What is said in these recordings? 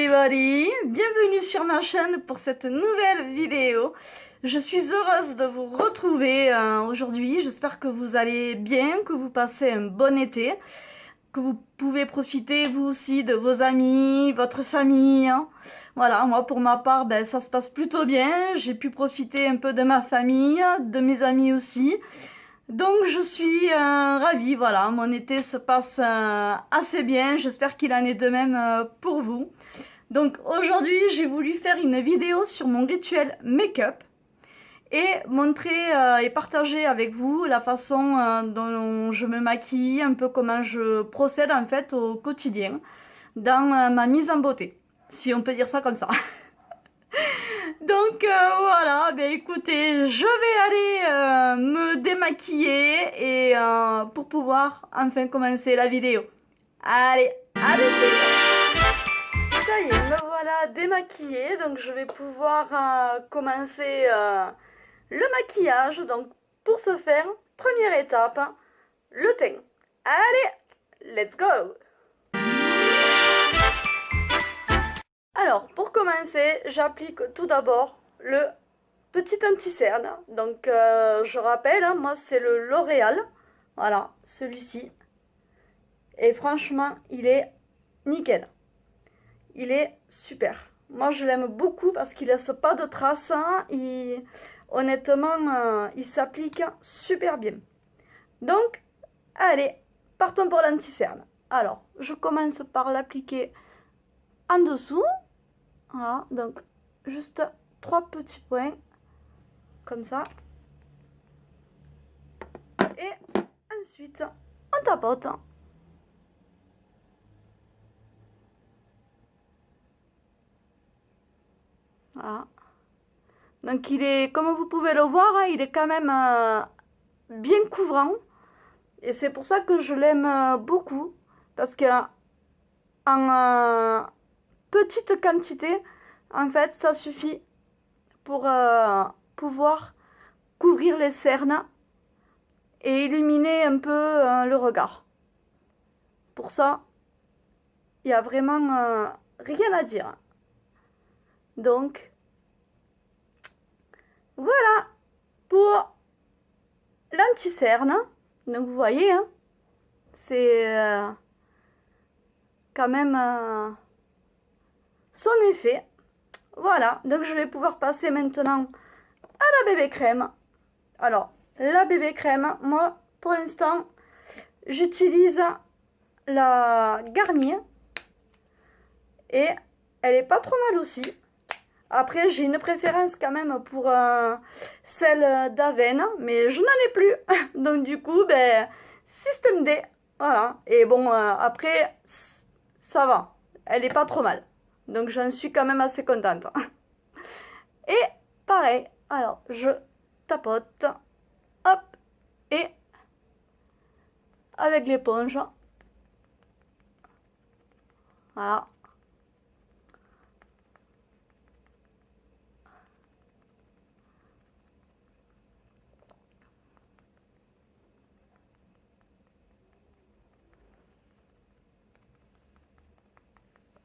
everybody, bienvenue sur ma chaîne pour cette nouvelle vidéo. Je suis heureuse de vous retrouver aujourd'hui, j'espère que vous allez bien, que vous passez un bon été, que vous pouvez profiter vous aussi de vos amis, votre famille. Voilà, moi pour ma part, ça se passe plutôt bien, j'ai pu profiter un peu de ma famille, de mes amis aussi. Donc je suis ravie, voilà, mon été se passe assez bien, j'espère qu'il en est de même pour vous. Donc aujourd'hui j'ai voulu faire une vidéo sur mon rituel make-up et montrer et partager avec vous la façon dont je me maquille, un peu comment je procède en fait au quotidien dans ma mise en beauté, si on peut dire ça comme ça. Donc voilà, écoutez, je vais aller me démaquiller et pour pouvoir enfin commencer la vidéo. Allez, à de suite. Ça y est, me voilà démaquillée, donc je vais pouvoir commencer le maquillage. Donc pour ce faire, première étape, le teint. Allez, let's go! Alors, pour commencer, j'applique tout d'abord le petit anti-cerne. Donc, je rappelle, hein, moi, c'est le L'Oréal. Voilà, celui-ci. Et franchement, il est nickel. Il est super. Moi, je l'aime beaucoup parce qu'il laisse pas de traces. Hein. Honnêtement, il s'applique super bien. Donc, allez, partons pour l'anti-cerne. Alors, je commence par l'appliquer en dessous. Voilà, donc juste 3 petits points, comme ça. Et ensuite, on tapote. Voilà. Donc il est, comme vous pouvez le voir, hein, il est quand même bien couvrant. Et c'est pour ça que je l'aime beaucoup. Parce que en petite quantité, en fait, ça suffit pour pouvoir couvrir les cernes et illuminer un peu le regard. Pour ça, il n'y a vraiment rien à dire. Donc, voilà pour l'anti-cerne. Donc, vous voyez, hein, c'est quand même son effet. Voilà, donc je vais pouvoir passer maintenant à la bébé crème. Alors, la bébé crème, moi, pour l'instant, j'utilise la Garnier. Et elle est pas trop mal aussi. Après, j'ai une préférence quand même pour celle d'Avène, mais je n'en ai plus. Donc du coup, système D. Voilà. Et bon, après, ça va. Elle est pas trop mal. Donc j'en suis quand même assez contente. Et pareil, alors je tapote. Hop. Et avec l'éponge. Voilà.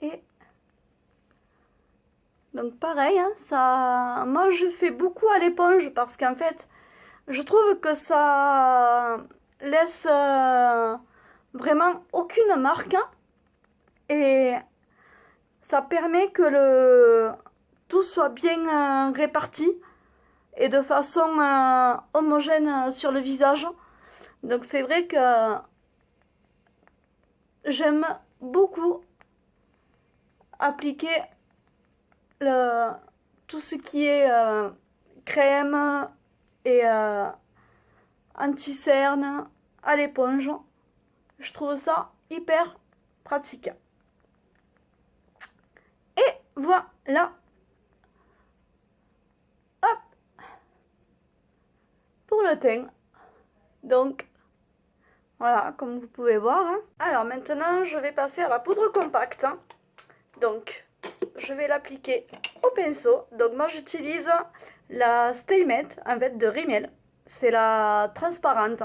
Et donc pareil, hein, ça, moi je fais beaucoup à l'éponge parce qu'en fait, je trouve que ça laisse vraiment aucune marque hein, et ça permet que tout soit bien réparti et de façon homogène sur le visage. Donc c'est vrai que j'aime beaucoup appliquer tout ce qui est crème et anti-cerne à l'éponge. Je trouve ça hyper pratique. Et voilà. Hop. Pour le teint. Donc, voilà, comme vous pouvez voir. Hein. Alors maintenant, je vais passer à la poudre compacte. Donc, je vais l'appliquer au pinceau. Donc moi j'utilise la Stay Matte en fait de Rimmel. C'est la transparente.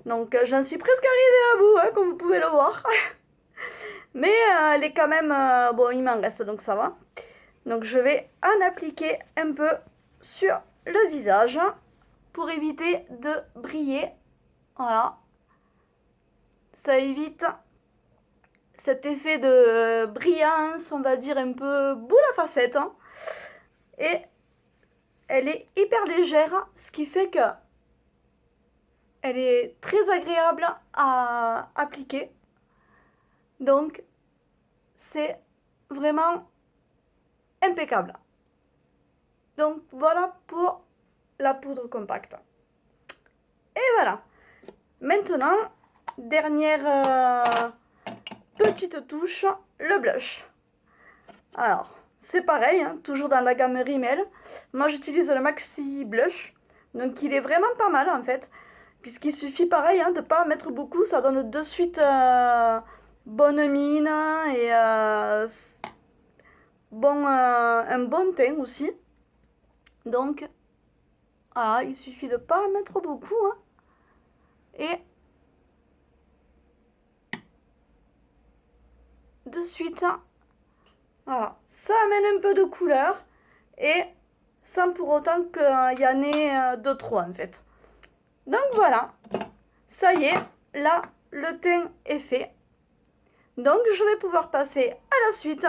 Donc j'en suis presque arrivée à bout, hein, comme vous pouvez le voir. Mais elle est quand même... bon, il m'en reste, donc ça va. Donc je vais en appliquer un peu sur le visage pour éviter de briller. Voilà. Ça évite cet effet de brillance, on va dire un peu boule à facettes. Hein. Et elle est hyper légère, ce qui fait que elle est très agréable à appliquer. Donc, c'est vraiment impeccable. Donc, voilà pour la poudre compacte. Et voilà. Maintenant, dernière petite touche, le blush. Alors, c'est pareil, hein, toujours dans la gamme Rimmel. Moi, j'utilise le Maxi Blush. Donc, il est vraiment pas mal, en fait. Puisqu'il suffit, pareil, hein, de ne pas en mettre beaucoup. Ça donne de suite bonne mine et un bon teint aussi. Donc, voilà, il suffit de ne pas en mettre beaucoup. Hein, et de suite, voilà, ça amène un peu de couleur. Et sans pour autant qu'il y en ait de trop, en fait. Donc voilà, ça y est, là, le teint est fait. Donc je vais pouvoir passer à la suite,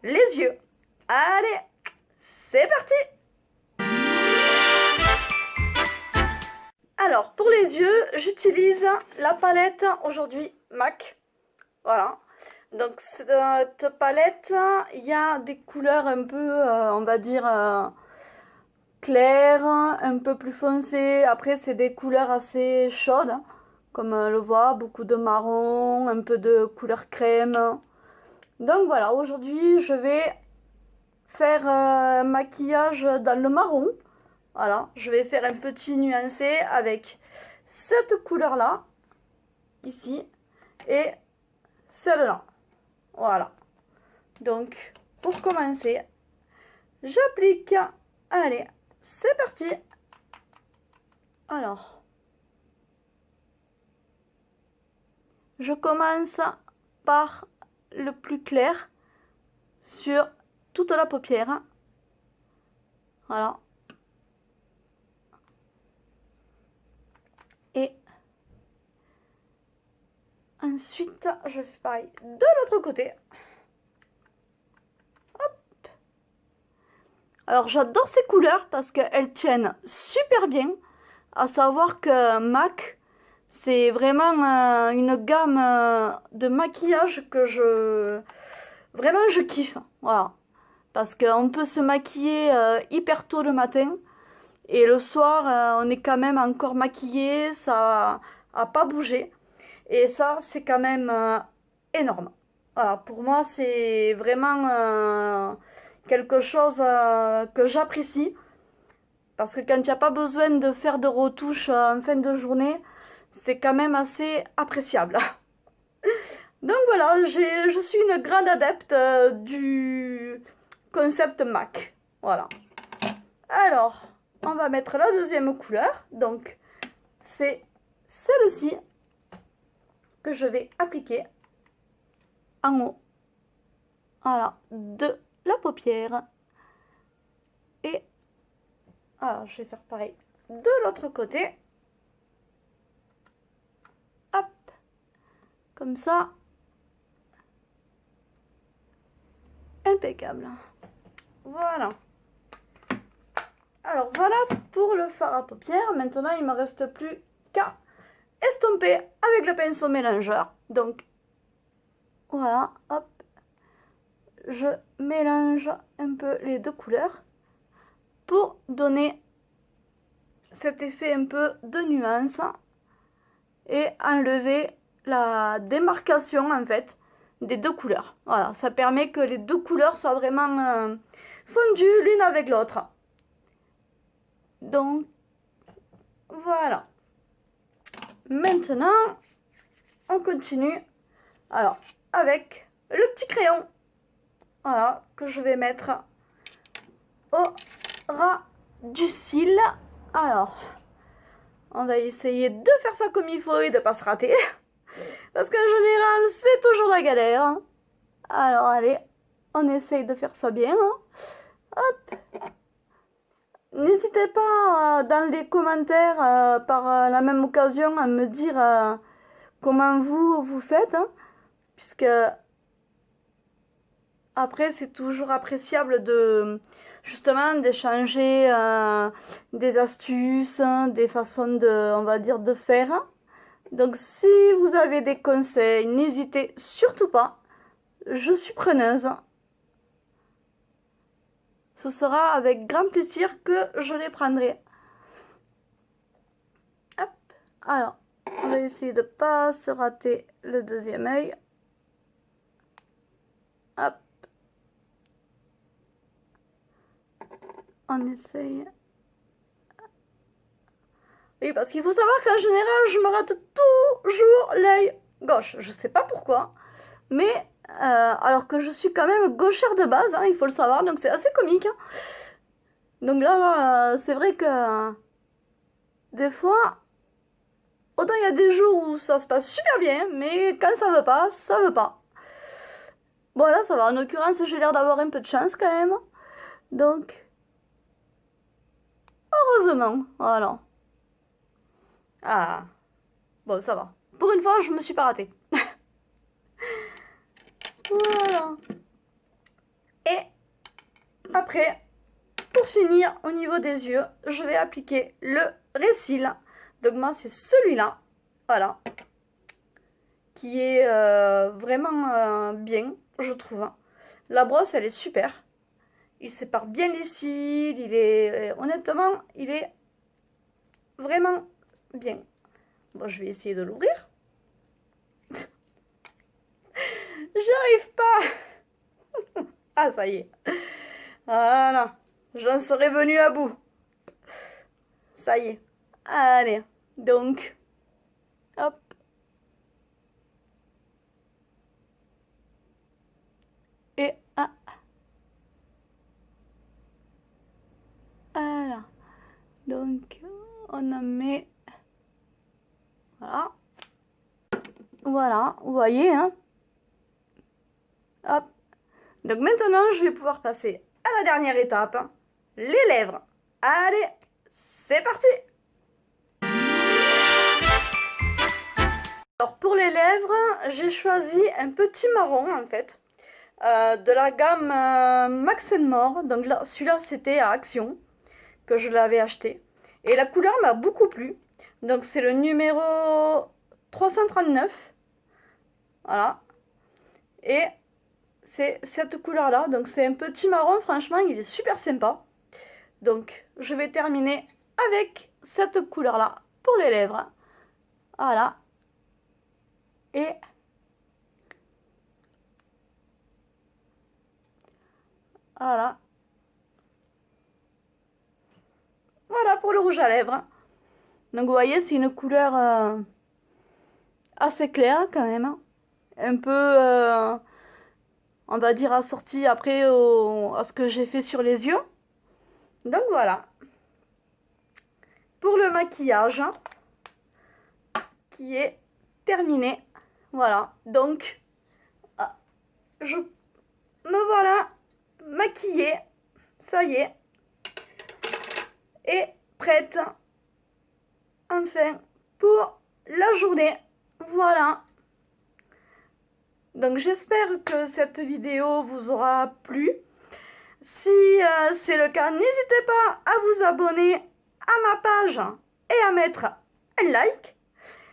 les yeux. Allez, c'est parti! Alors, pour les yeux, j'utilise la palette aujourd'hui MAC. Voilà. Donc cette palette, il y a des couleurs un peu, on va dire... clair, un peu plus foncé. Après, c'est des couleurs assez chaudes, comme on le voit, beaucoup de marron, un peu de couleur crème. Donc voilà, aujourd'hui, je vais faire un maquillage dans le marron. Voilà, je vais faire un petit nuancé avec cette couleur-là, ici, et celle-là. Voilà. Donc, pour commencer, j'applique, allez, c'est parti. Alors, je commence par le plus clair sur toute la paupière. Voilà. Et ensuite, je fais pareil de l'autre côté. Hop. Alors, j'adore ces couleurs parce qu'elles tiennent super bien. À savoir que MAC, c'est vraiment une gamme de maquillage que vraiment je kiffe. Voilà. Parce qu'on peut se maquiller hyper tôt le matin. Et le soir, on est quand même encore maquillé. Ça n'a pas bougé. Et ça, c'est quand même énorme. Voilà. Pour moi, c'est vraiment quelque chose que j'apprécie. Parce que quand il n'y a pas besoin de faire de retouches en fin de journée, c'est quand même assez appréciable. Donc voilà, je suis une grande adepte du concept MAC. Voilà. Alors, on va mettre la deuxième couleur. Donc, c'est celle-ci que je vais appliquer en haut. Voilà, de la paupière. Et alors, je vais faire pareil de l'autre côté. Hop. Comme ça. Impeccable. Voilà. Alors, voilà pour le fard à paupières. Maintenant, il ne me reste plus qu'à estomper avec le pinceau mélangeur. Donc, voilà. Hop. Je mélange un peu les deux couleurs pour donner cet effet un peu de nuance et enlever la démarcation en fait des deux couleurs. Voilà, ça permet que les deux couleurs soient vraiment fondues l'une avec l'autre. Donc voilà. Maintenant, on continue. Alors, avec le petit crayon, voilà, que je vais mettre au ras du cil. Alors, on va essayer de faire ça comme il faut et de ne pas se rater. Parce qu'en général, c'est toujours la galère. Hein. Alors, allez, on essaye de faire ça bien. Hein. Hop. N'hésitez pas dans les commentaires, par la même occasion, à me dire comment vous faites. Hein, puisque après, c'est toujours appréciable de justement d'échanger des astuces, des façons de, on va dire, de faire. Donc si vous avez des conseils, n'hésitez surtout pas. Je suis preneuse. Ce sera avec grand plaisir que je les prendrai. Hop. Alors, on va essayer de ne pas se rater le deuxième œil. Hop. On essaye. Oui, parce qu'il faut savoir qu'en général, je me rate toujours l'œil gauche. Je sais pas pourquoi. Mais, alors que je suis quand même gauchère de base, hein, il faut le savoir. Donc c'est assez comique. Hein. Donc là, c'est vrai que des fois, autant il y a des jours où ça se passe super bien, mais quand ça veut pas, ça veut pas. Bon là, ça va. En l'occurrence, j'ai l'air d'avoir un peu de chance quand même. Donc, heureusement, voilà. Ah, bon, ça va. Pour une fois, je me suis pas ratée. Voilà. Et après, pour finir, au niveau des yeux, je vais appliquer le Resil. Donc moi, c'est celui-là. Voilà. Qui est vraiment bien, je trouve. La brosse, elle est super. Il sépare bien les cils. Il est, honnêtement, il est vraiment bien. Bon, je vais essayer de l'ouvrir. J'arrive pas. Ah, ça y est. Voilà. J'en serais venue à bout. Ça y est. Allez. Donc. Hop. Et ah. Voilà. Donc, on en met. Voilà. Voilà. Vous voyez, hein. Hop. Donc maintenant, je vais pouvoir passer à la dernière étape, les lèvres. Allez, c'est parti! Alors pour les lèvres, j'ai choisi un petit marron en fait, de la gamme Max More. Donc là, celui-là, c'était à Action que je l'avais acheté. Et la couleur m'a beaucoup plu. Donc c'est le numéro 339. Voilà. Et c'est cette couleur là, donc c'est un petit marron, franchement il est super sympa. Donc je vais terminer avec cette couleur là pour les lèvres. Voilà. Et voilà. Voilà pour le rouge à lèvres. Donc vous voyez, c'est une couleur assez claire quand même. Un peu on va dire assorti après à ce que j'ai fait sur les yeux. Donc voilà. Pour le maquillage qui est terminé. Voilà. Donc, je me voilà maquillée. Ça y est. Et prête. Enfin, pour la journée. Voilà. Donc j'espère que cette vidéo vous aura plu. Si c'est le cas, n'hésitez pas à vous abonner à ma page et à mettre un like.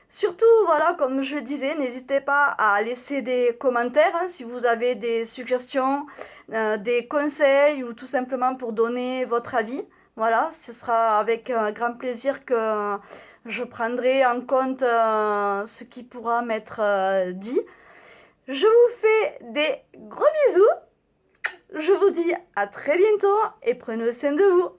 Surtout, voilà, comme je disais, n'hésitez pas à laisser des commentaires hein, si vous avez des suggestions, des conseils ou tout simplement pour donner votre avis. Voilà, ce sera avec grand plaisir que je prendrai en compte ce qui pourra m'être dit. Je vous fais des gros bisous. Je vous dis à très bientôt et prenez soin de vous.